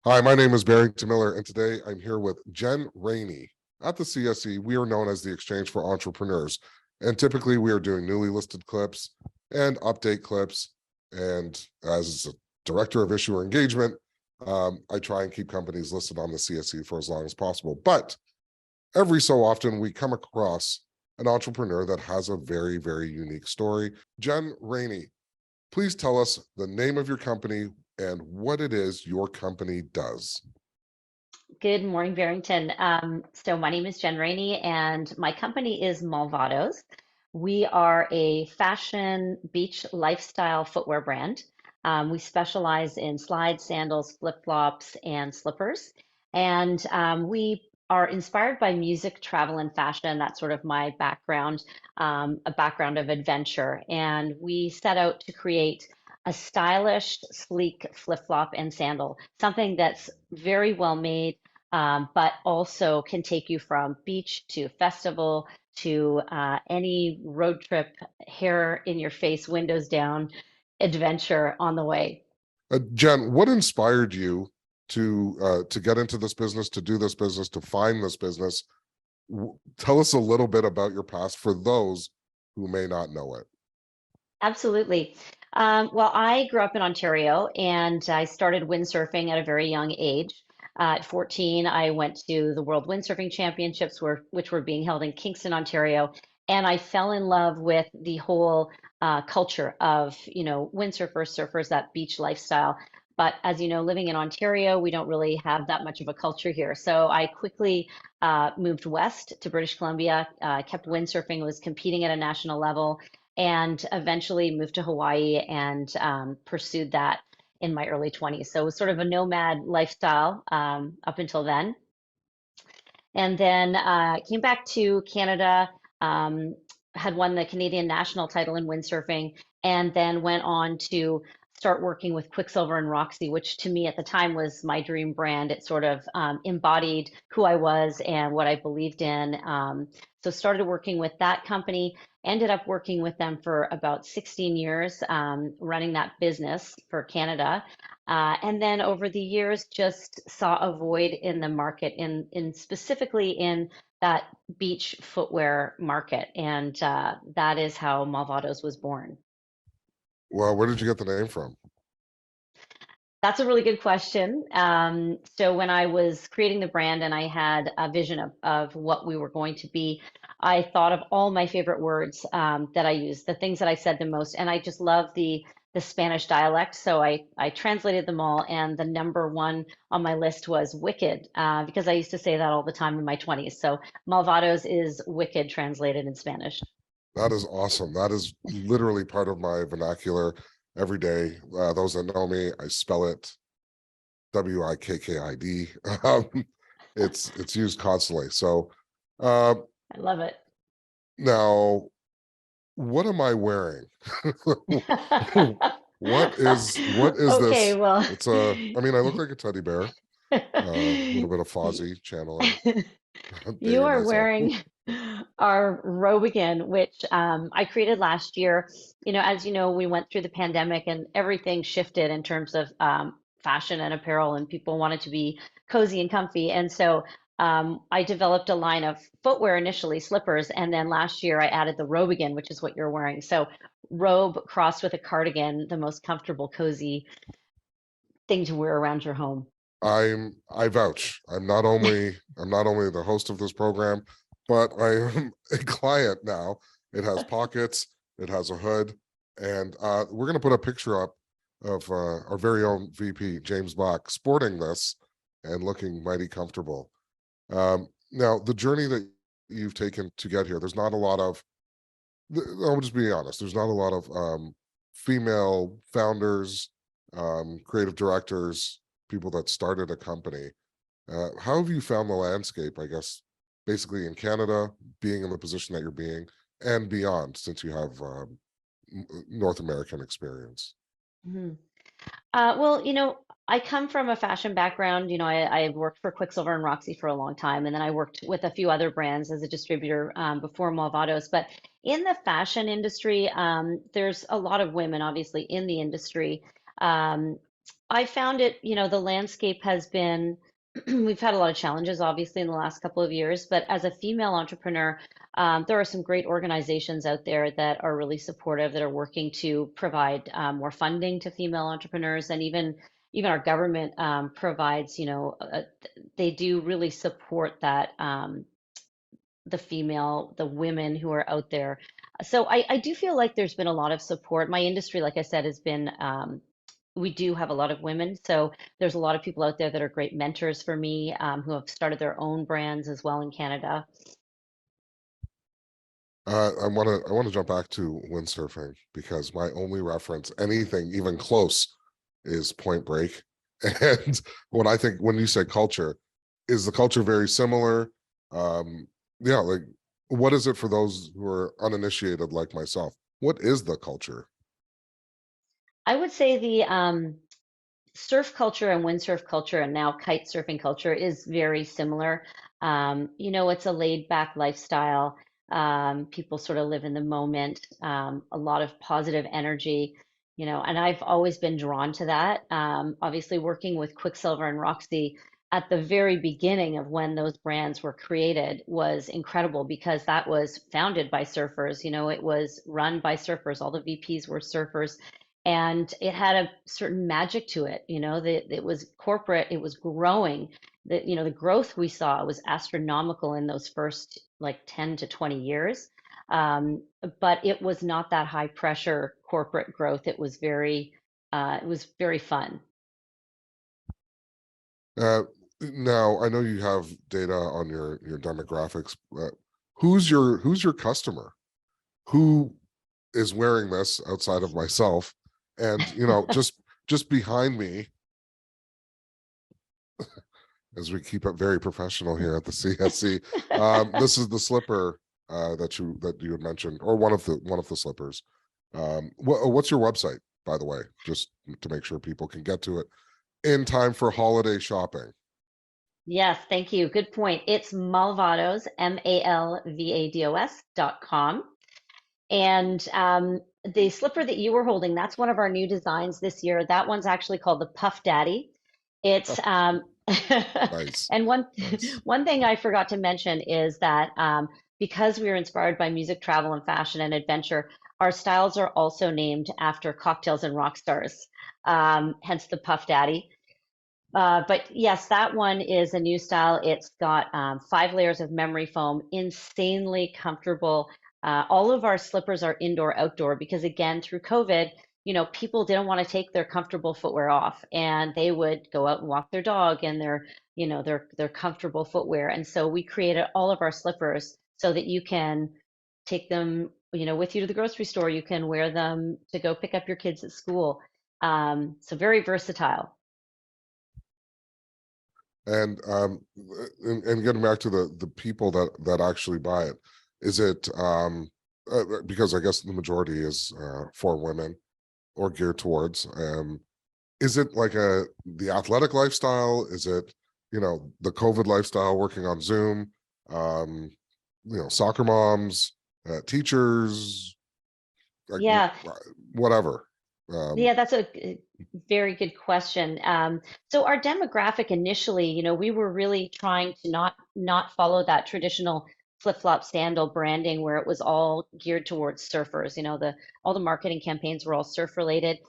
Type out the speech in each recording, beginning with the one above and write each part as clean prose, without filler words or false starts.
Hi, my name is Barrington Miller, and today I'm here with Jen Rainnie. At the CSE, we are known as the Exchange for Entrepreneurs, and typically we are doing newly listed clips and update clips. And as a director of issuer engagement, I try and keep companies listed on the CSE for as long as possible. But every so often, we come across an entrepreneur that has a very, very unique story. Jen Rainnie, please tell us the name of your company and what it is your company does. Good morning, Barrington. So my name is Jen Rainnie, and my company is Malvados. We are a fashion beach lifestyle footwear brand. We specialize in slides, sandals, flip-flops, and slippers. And we are inspired by music, travel, and fashion. That's sort of my background, a background of adventure. And we set out to create a stylish, sleek flip-flop and sandal, something that's very well made, but also can take you from beach to festival to any road trip, hair in your face, windows down adventure on the way. Jen, what inspired you to get into this business, to do this business, to find this business? Tell us a little bit about your past for those who may not know it. Absolutely. Well, I grew up in Ontario and I started windsurfing at a very young age. At 14, I went to the World Windsurfing Championships, which were being held in Kingston, Ontario, and I fell in love with the whole culture of, windsurfers, surfers, that beach lifestyle. But as you know, living in Ontario, we don't really have that much of a culture here. So I quickly moved west to British Columbia, kept windsurfing, was competing at a national level, and eventually moved to Hawaii and pursued that in my early 20s. So it was sort of a nomad lifestyle up until then. And then came back to Canada, had won the Canadian national title in windsurfing, and then went on to start working with Quicksilver and Roxy, which to me at the time was my dream brand. It sort of embodied who I was and what I believed in. So started working with that company, ended up working with them for about 16 years, running that business for Canada. And then over the years, just saw a void in the market, in specifically in that beach footwear market, and that is how Malvados was born. Well, where did you get the name from? That's a really good question. So when I was creating the brand and I had a vision of what we were going to be, I thought of all my favorite words that I used, the things that I said the most, and I just love the Spanish dialect. So I translated them all, and the number one on my list was wicked, because I used to say that all the time in my 20s. So Malvados is wicked translated in Spanish. That is awesome. That is literally part of my vernacular every day. Those that know me, I spell it Wikkid. It's used constantly. So uh, I love it. now, what am I wearing? What is Okay, this? well, It's I mean, I look like a teddy bear. A little bit of Fozzie channeling, you dating are myself. wearing our robe again, which I created last year. As you know, we went through the pandemic and everything shifted in terms of fashion and apparel, and people wanted to be cozy and comfy. And so I developed a line of footwear initially, slippers, and then last year I added the robe again, which is what you're wearing. So robe crossed with a cardigan, the most comfortable, cozy thing to wear around your home. I vouch. I'm not only the host of this program, but I am a client now. It has pockets, it has a hood, and we're gonna put a picture up of our very own VP James Bach sporting this and looking mighty comfortable. Now, the journey that you've taken to get here, there's not a lot of. I'll just be honest. There's not a lot of female founders, creative directors, people that started a company. How have you found the landscape, I guess, basically in Canada, being in the position that you're being, and beyond, since you have North American experience? Mhm. Well, I come from a fashion background. I worked for Quicksilver and Roxy for a long time, and then I worked with a few other brands as a distributor before Malvados. But in the fashion industry, there's a lot of women, obviously, in the industry. Um, I found it, the landscape has been, we've had a lot of challenges, obviously, in the last couple of years, but as a female entrepreneur, there are some great organizations out there that are really supportive, that are working to provide more funding to female entrepreneurs, and even our government provides, they do really support that. The women who are out there. So I do feel like there's been a lot of support. My industry, like I said, has been, we do have a lot of women. So there's a lot of people out there that are great mentors for me, who have started their own brands as well in Canada. I want to jump back to windsurfing because my only reference, anything even close, is Point Break. And when you say culture, is the culture very similar? Um, yeah, like what is it for those who are uninitiated like myself? What is the culture? I would say the surf culture and windsurf culture and now kite surfing culture is very similar. It's a laid back lifestyle. People sort of live in the moment, a lot of positive energy, and I've always been drawn to that. Obviously, working with Quicksilver and Roxy at the very beginning of when those brands were created was incredible because that was founded by surfers. It was run by surfers. All the VPs were surfers, and it had a certain magic to it. That it was corporate, it was growing. The growth we saw was astronomical in those first like 10 to 20 years. But it was not that high pressure corporate growth. It was very fun. Uh, Now I know you have data on your demographics, but who's your customer? Who is wearing this outside of myself? And just behind me, as we keep it very professional here at the CSE, this is the slipper that you had mentioned, or one of the slippers. What's your website, by the way, just to make sure people can get to it in time for holiday shopping? Yes, thank you. Good point. It's Malvados, Malvados.com. And the slipper that you were holding, that's one of our new designs this year. That one's actually called the Puff Daddy. It's Nice, and one nice. one thing I forgot to mention is that because we were inspired by music, travel, and fashion and adventure, our styles are also named after cocktails and rock stars. Hence the Puff Daddy. But yes, that one is a new style. It's got 5 layers of memory foam, insanely comfortable. All of our slippers are indoor outdoor because again, through COVID, people didn't want to take their comfortable footwear off and they would go out and walk their dog and their comfortable footwear. And so we created all of our slippers so that you can take them, with you to the grocery store. You can wear them to go pick up your kids at school. So very versatile. And getting back to the people that actually buy it, is it because I guess the majority is for women or geared towards, is it like the athletic lifestyle? Is it the COVID lifestyle, working on Zoom, um soccer moms, teachers, like Yeah. whatever? um Yeah, that's a very good question. So our demographic initially, we were really trying to not follow that traditional flip-flop sandal branding where it was all geared towards surfers. All the marketing campaigns were all surf related.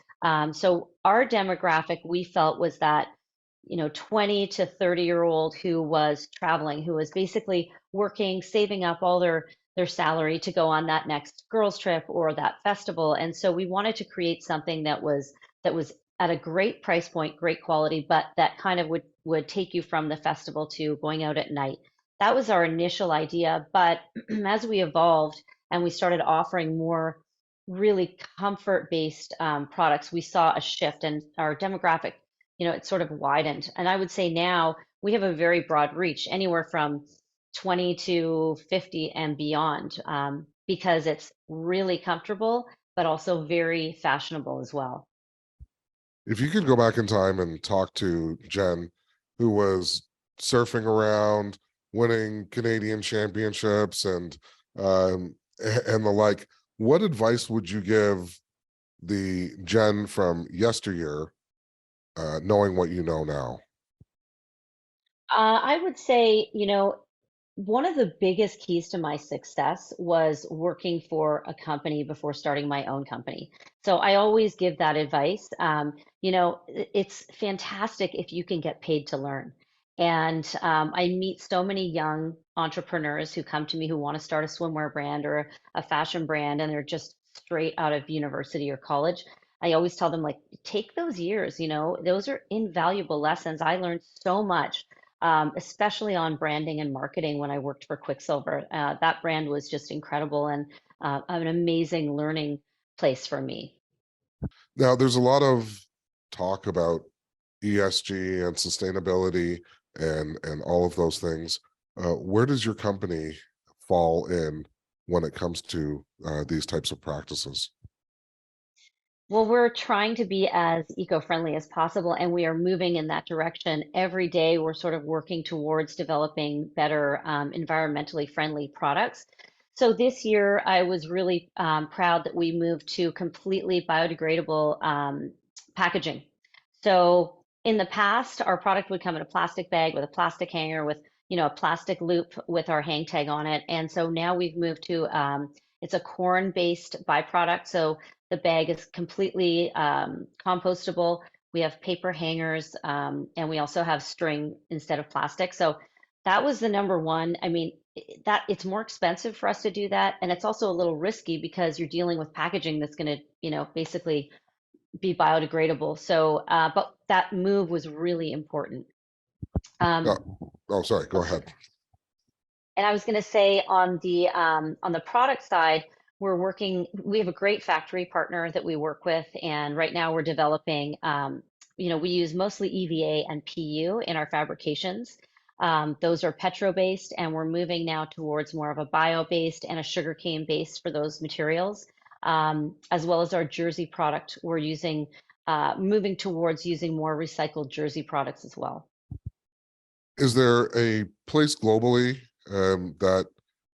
So our demographic we felt was that 20 to 30-year-old who was traveling, who was basically working, saving up all their salary to go on that next girls trip or that festival. And so we wanted to create something that was at a great price point, great quality, but that kind of would take you from the festival to going out at night. That was our initial idea, but as we evolved and we started offering more really comfort-based products, we saw a shift and our demographic, it sort of widened. And I would say now we have a very broad reach, anywhere from 20 to 50 and beyond, because it's really comfortable, but also very fashionable as well. if you could go back in time and talk to Jen, who was surfing around, winning Canadian championships and the like, what advice would you give the Jen from yesteryear, knowing what you know now? I would say, one of the biggest keys to my success was working for a company before starting my own company. So I always give that advice. It's fantastic if you can get paid to learn. And I meet so many young entrepreneurs who come to me who want to start a swimwear brand or a fashion brand, and they're just straight out of university or college. I always tell them, like, take those years, those are invaluable lessons. I learned so much, especially on branding and marketing when I worked for Quicksilver. That brand was just incredible and an amazing learning place for me. Now, there's a lot of talk about ESG and sustainability and all of those things. Where does your company fall in when it comes to these types of practices? Well, we're trying to be as eco-friendly as possible, and we are moving in that direction. Every day, we're sort of working towards developing better environmentally friendly products. So this year, I was really proud that we moved to completely biodegradable packaging. So in the past, our product would come in a plastic bag with a plastic hanger with, a plastic loop with our hang tag on it. And so now we've moved to it's a corn-based byproduct. So the bag is completely compostable. We have paper hangers, and we also have string instead of plastic. So that was the number one. I mean, that it's more expensive for us to do that, and it's also a little risky because you're dealing with packaging that's going to, basically be biodegradable. So, but that move was really important. Uh, Um, oh, sorry. Go oops, ahead. and I was going to say on the product side, we have a great factory partner that we work with, and right now we're developing. We use mostly EVA and PU in our fabrications. Those are petro-based, and we're moving now towards more of a bio-based and a sugarcane based for those materials, as well as our jersey product. We're moving towards using more recycled jersey products as well. Is there a place globally that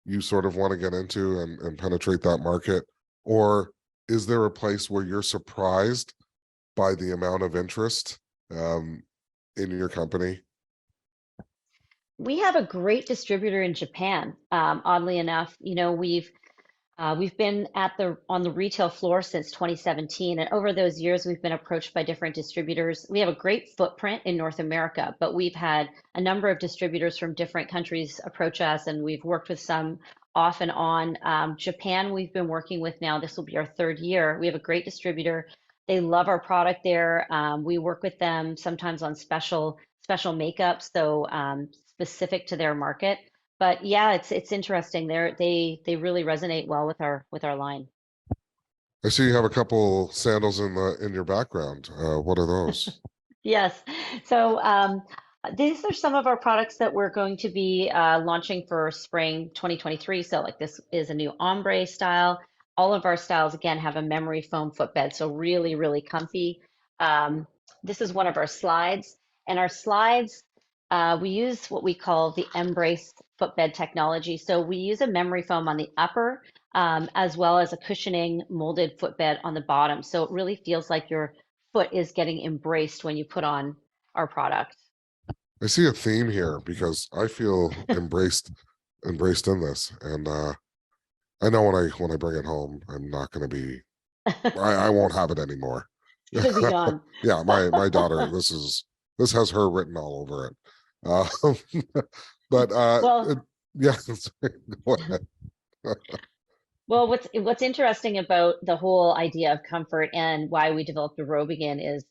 you sort of want to get into and penetrate that market? Or is there a place where you're surprised by the amount of interest um, in your company? We have a great distributor in Japan. Oddly enough, we've been on the retail floor since 2017, and over those years, we've been approached by different distributors. We have a great footprint in North America, but we've had a number of distributors from different countries approach us, and we've worked with some off and on. Japan, we've been working with now. This will be our third year. We have a great distributor. They love our product there. We work with them sometimes on special makeup, so specific to their market. But yeah, it's interesting. They really resonate well with our line. I see you have a couple sandals in your background. What are those? Yes. So these are some of our products that we're going to be launching for spring 2023. So like this is a new ombre style. All of our styles again have a memory foam footbed, so really, really comfy. This is one of our slides, and our slides we use what we call the Embrace footbed technology. So we use a memory foam on the upper, as well as a cushioning molded footbed on the bottom. So it really feels like your foot is getting embraced when you put on our product. I see a theme here because I feel embraced in this, and I know when I bring it home, I'm not going to be. I won't have it anymore. It's gonna be gone. Yeah, my daughter. This has her written all over it. But Well, yeah, go ahead. well, what's interesting about the whole idea of comfort and why we developed the robe again is,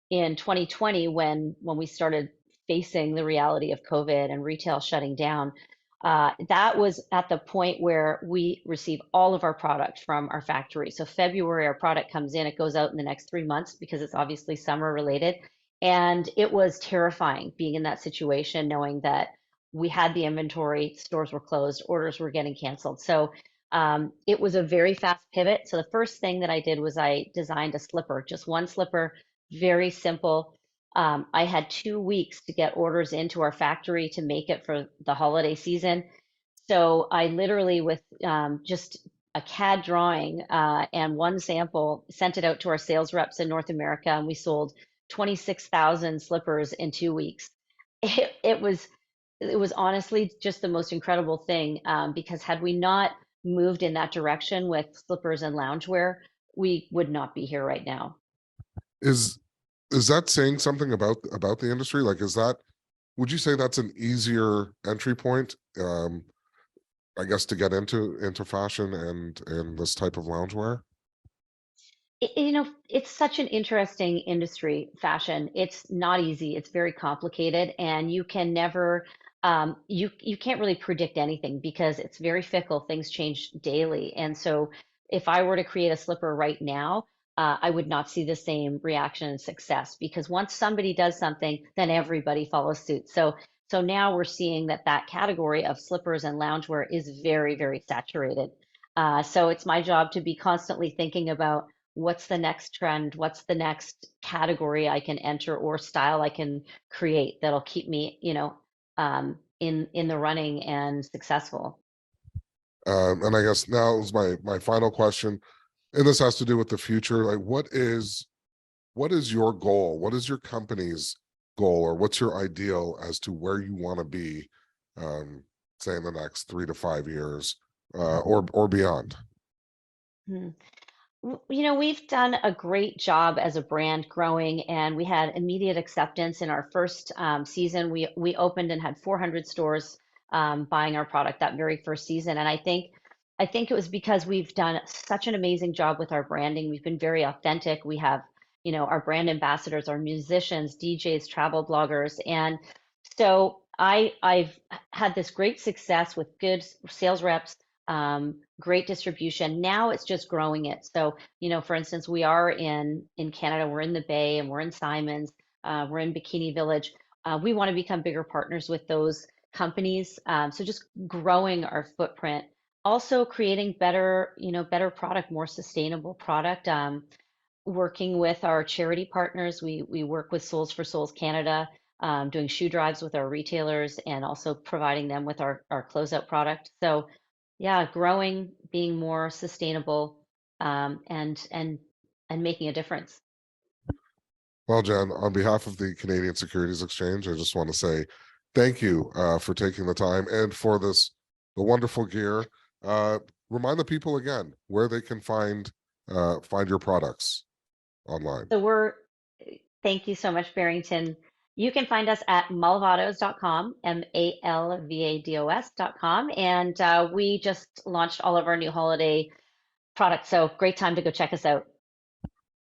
in 2020 when we started facing the reality of COVID and retail shutting down, that was at the point where we receive all of our product from our factory. So February, our product comes in, it goes out in the next 3 months because it's obviously summer related. And it was terrifying being in that situation, knowing that we had the inventory, stores were closed, orders were getting canceled. So it was a very fast pivot. So the first thing that I did was I designed a slipper, just one slipper, very simple. I had 2 weeks to get orders into our factory to make it for the holiday season. So I literally, with just a CAD drawing and one sample, sent it out to our sales reps in North America, and we sold 26,000 slippers in 2 weeks. It was honestly just the most incredible thing, because had we not moved in that direction with slippers and loungewear, we would not be here right now. Is is that saying something about the industry? Like, is that, would you say that's an easier entry point? I guess to get into fashion and this type of loungewear. It's such an interesting industry, fashion. It's not easy. It's very complicated, and you can never, you can't really predict anything because it's very fickle. Things change daily, and so if I were to create a slipper right now, I would not see the same reaction and success because once somebody does something, then everybody follows suit. So now we're seeing that category of slippers and loungewear is very, very saturated. So it's my job to be constantly thinking about what's the next trend, what's the next category I can enter or style I can create that'll keep me, in the running and successful. And I guess now is my final question, and this has to do with the future. Like, what is your goal? What is your company's goal, or what's your ideal as to where you want to be, say in the next 3 to 5 years, or beyond? Hmm. We've done a great job as a brand growing, and we had immediate acceptance in our first season. We opened and had 400 stores buying our product that very first season, and I think it was because we've done such an amazing job with our branding. We've been very authentic. We have, our brand ambassadors, our musicians, DJs, travel bloggers, and so I've had this great success with good sales reps, great distribution. Now it's just growing it. So, for instance, we are in Canada, we're in the Bay, and we're in Simons, we're in Bikini Village. We want to become bigger partners with those companies. So just growing our footprint, also creating better, better product, more sustainable product. Working with our charity partners, we work with Souls for Souls Canada, doing shoe drives with our retailers and also providing them with our closeout product. So yeah, growing, being more sustainable, and making a difference. Well, Jen, on behalf of the Canadian Securities Exchange, I just want to say thank you for taking the time and for the wonderful gear. Uh, Remind the people again where they can find your products online. So thank you so much, Barrington. You can find us at malvados.com, malvados.com. And we just launched all of our new holiday products. So great time to go check us out.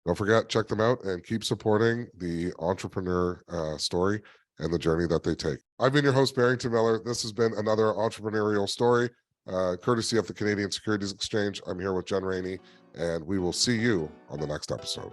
Don't forget, check them out and keep supporting the entrepreneur story and the journey that they take. I've been your host, Barrington Miller. This has been another entrepreneurial story, courtesy of the Canadian Securities Exchange. I'm here with Jen Rainnie, and we will see you on the next episode.